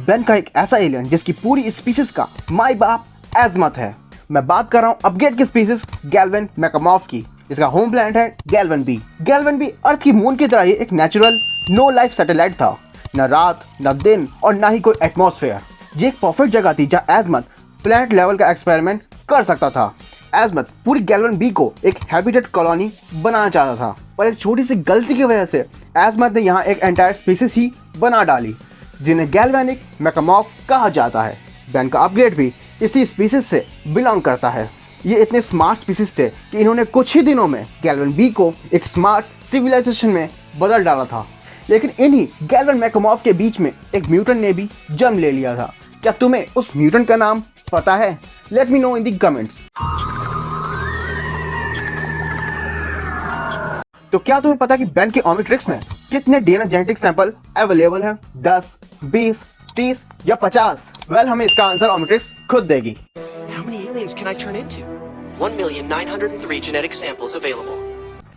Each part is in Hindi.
बेन का एक ऐसा एलियन जिसकी पूरी स्पीसीज का माई बाप एजमत है। मैं बात कर रहा हूँ अपग्रेड की स्पीसीज गैल्वन मैकामॉर्फ की। इसका होम प्लैनेट है गैल्वन बी। गैल्वन बी अर्थ की मून की तरह ही एक नेचुरल नो लाइफ सैटेलाइट था। न रात न दिन और ना ही कोई एटमॉस्फेयर। ये एक परफेक्ट जगह थी जहाँ एजमत प्लैनेट लेवल का एक्सपेरिमेंट कर सकता था। एजमत पूरी गैल्वन बी को एक हैबिटेट कॉलोनी बनाना चाहता था, पर एक छोटी सी गलती की वजह से एजमत ने यहाँ एक एंटायर स्पीसीज ही बना डाली जिन्हें गैल्वेनिक मैकामॉर्फ कहा जाता है। बेन का अपग्रेड भी इसी स्पीसीज से बिलोंग करता है। ये इतने स्मार्ट स्पीसीज थे कि इन्होंने कुछ ही दिनों में गैल्वन बी को एक स्मार्ट सिविलाइजेशन में बदल डाला था। लेकिन इन्हीं गैल्वन मैकामॉर्फ के बीच में एक म्यूटेंट ने भी जन्म ले लिया था। क्या तुम्हें उस म्यूटेंट का नाम पता है? Let me know in the comments. तो क्या तुम्हें पता है कि बेन के ओमिट्रिक्स में कितने डीएनए जेनेटिक सैंपल अवेलेबल हैं? 10, 20, 30 या 50? वेल, हमें इसका आंसर ओमिट्रिक्स खुद देगी। How many aliens can I turn into? 1,903 genetic samples available.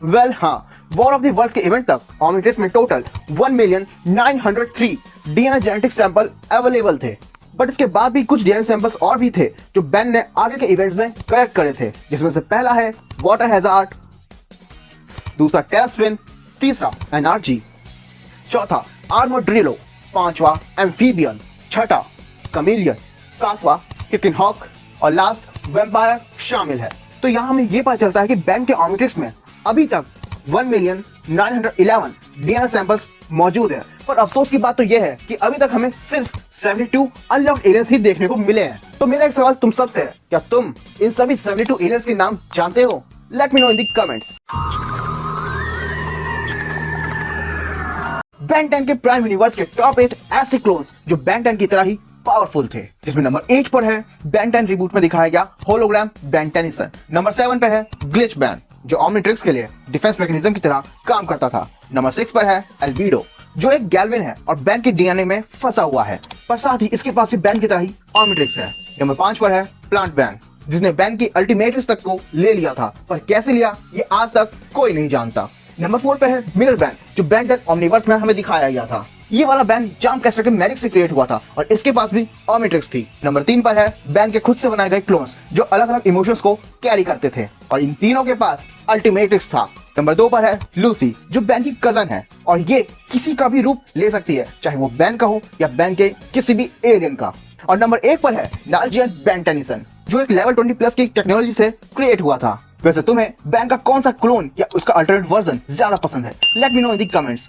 Well हाँ, वॉर ऑफ द वर्ल्ड्स के इवेंट तक ओमिट्रिक्स में total 1,903 DNA genetic sample available थे। बट इसके बाद भी कुछ डीएनए सैंपल्स और भी थे जो बेन ने आगे के इवेंट्स में कलेक्ट करे थे, जिसमें से पहला है वाटर हैजार्ड, दूसरा टेरास्पिन, तीसरा एनआरजी, चौथा आर्मोड्रिलो, पांचवा एम्फीबियन, छठा कमीलियन, सातवां किकन हॉक और लास्ट वैम्पायर शामिल है। तो यहाँ हमें ये पता चलता है कि बेन के ओमिट्रिक्स में अभी तक 1,911 डीएनए सैंपल्स मौजूद है। पर अफसोस की बात तो यह है कि अभी तक हमें सिर्फ 72 अनलॉक्ड एलियंस ही देखने को मिले हैं। तो मेरा एक सवाल तुम सबसे है, क्या तुम इन सभी 72 एलियंस के नाम जानते हो? Let me know in the comments. Ben 10 के प्राइम यूनिवर्स के टॉप 8 ऐसे क्लोन्स जो बेन 10 की तरह ही पावरफुल थे, जिसमें नंबर 8 पर है बेन 10 रिबूट में दिखाया गया होलोग्राम बेन टेनिसन। नंबर 7 पे है ग्लिच बेन जो ओमनिट्रिक्स के लिए डिफेंस मैकेनिज्म की तरह काम करता था। नंबर 6 पर है एल्बिडो जो एक गैल्विन है और बेन के डीएनए में फंसा हुआ है, पर साथ ही इसके पास भी बेन की तरह ही ओमनिट्रिक्स है। नंबर 5 पर है प्लांट बेन जिसने बेन की अल्टीमेटस तक को ले लिया था, पर कैसे लिया ये आज तक कोई नहीं जानता। नंबर 4 पे है मिरर बेन जो बेन 10 ओमनिवर्स में हमें दिखाया गया था। ये वाला बेन जाम कैस्टर के मैजिक से क्रिएट हुआ था और इसके पास भी ओमनिट्रिक्स थी। नंबर 3 पर है बेन के खुद से बनाए गए क्लोन्स जो अलग अलग इमोशंस को कैरी करते थे और इन तीनों के पास अल्टीमेट्रिक्स था। नंबर 2 पर है लूसी जो बेन की कजन है और ये किसी का भी रूप ले सकती है, चाहे वो बेन का हो या बेन के किसी भी एलियन का। और नंबर 1 पर है नालजियन बेन टेनिसन जो एक लेवल 20 प्लस की टेक्नोलॉजी से क्रिएट हुआ था। वैसे तुम्हें बेन का कौन सा क्लोन या उसका अल्टरनेट वर्जन ज्यादा पसंद है? Let me know in the comments.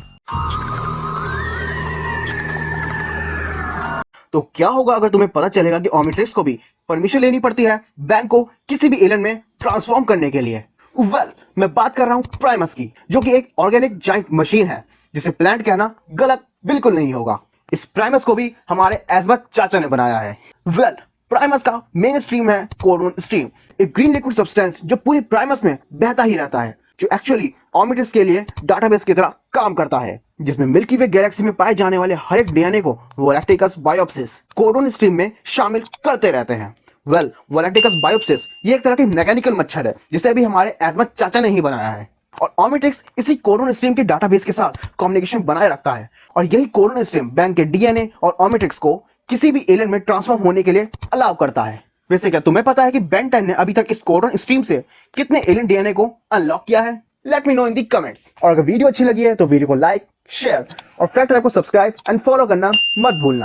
तो क्या होगा अगर तुम्हें पता चलेगा कि ओमनिट्रिक्स को भी परमिशन लेनी पड़ती है बेन को किसी भी एलियन में ट्रांसफॉर्म करने के लिए? वेल, मैं बात कर रहा हूं प्राइमस की, जो कि एक ऑर्गेनिक जाइंट मशीन है जिसे प्लांट कहना गलत बिल्कुल नहीं होगा। इस प्राइमस को भी हमारे एजमत चाचा ने बनाया है। वेल, प्राइमस का मेन स्ट्रीम है कोडोन स्ट्रीम, एक ग्रीन लिक्विड सब्सटेंस जो पूरी प्राइमस में बहता ही रहता है, जो एक्चुअली ओमनिट्रिक्स के लिए डाटाबेस की तरह काम करता है, जिसमें मिल्की वे गैलेक्सी में पाए जाने वाले हर एक डीएनए को वोलैक्टिकस बायोप्सिस कोडोन स्ट्रीम में शामिल करते रहते हैं। वेल, वोलैक्टिकस बायोप्सिस ये एक तरह की मैकेनिकल मच्छर है जिसे अभी हमारे एजमत चाचा ने ही बनाया है और ओमनिट्रिक्स इसी कोडोन स्ट्रीम के डाटाबेस के साथ कम्युनिकेशन बनाए रखता है और यही कोडोन स्ट्रीम बेन के डीएनए और ओमनिट्रिक्स को किसी भी एलियन में ट्रांसफॉर्म होने के लिए अलाउ करता है। वैसे क्या तुम्हें पता है कि बेन 10 ने अभी तक इस कोडोन स्ट्रीम से कितने एलियन डीएनए को अनलॉक किया है? Let me know in the comments. और अगर वीडियो अच्छी लगी है तो वीडियो को लाइक, शेयर और फैक्ट लैब को सब्सक्राइब एंड फॉलो करना मत भूलना।